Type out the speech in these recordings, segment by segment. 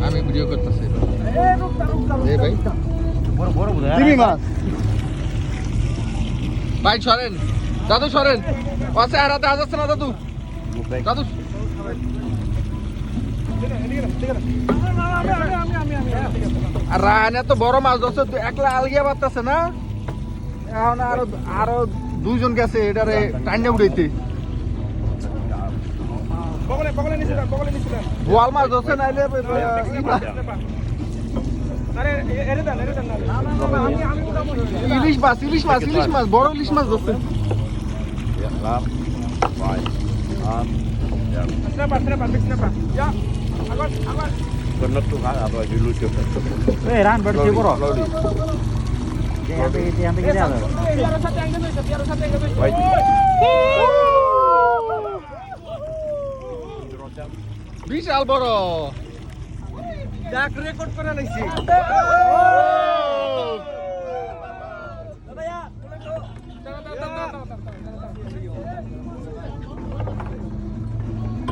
আমি ভিডিও করতেছি এই ভাই বড় বড় বুঝা চিংড়ি মাছ ভাই সরেন দাদু সরেন পাশে আর হাতে আসছে না দাদু দাদু আর রায়নে তো বড় মাছ ধরছে একলা আলগিয়া পারতেছে না এখন আরো দুইজন গেছে এটারে টাইনে উড়াইতে বোয়াল মাছ ধরছে নাইলে ইলিশ মাছ বড় ইলিশ মাছ ধরছে ran berarti bro. Yang tinggi ada. বিশাল বড় দেখ রেকর্ড করে লাইছি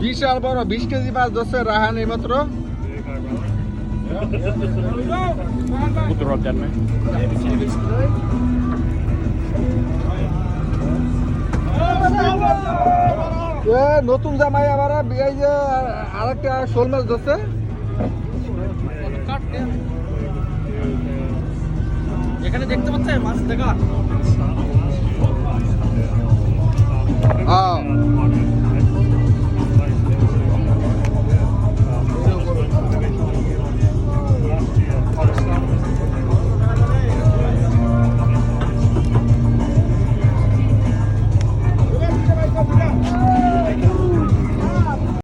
বিশাল বড় 20 কেজি মাছ ধরছে রাহান এইমাত্র নতুন জামাই আবার এই যে আরেকটা শোল মাছ ধরছে এখানে দেখতে পাচ্ছেন মাছ দেখা হ্যাঁ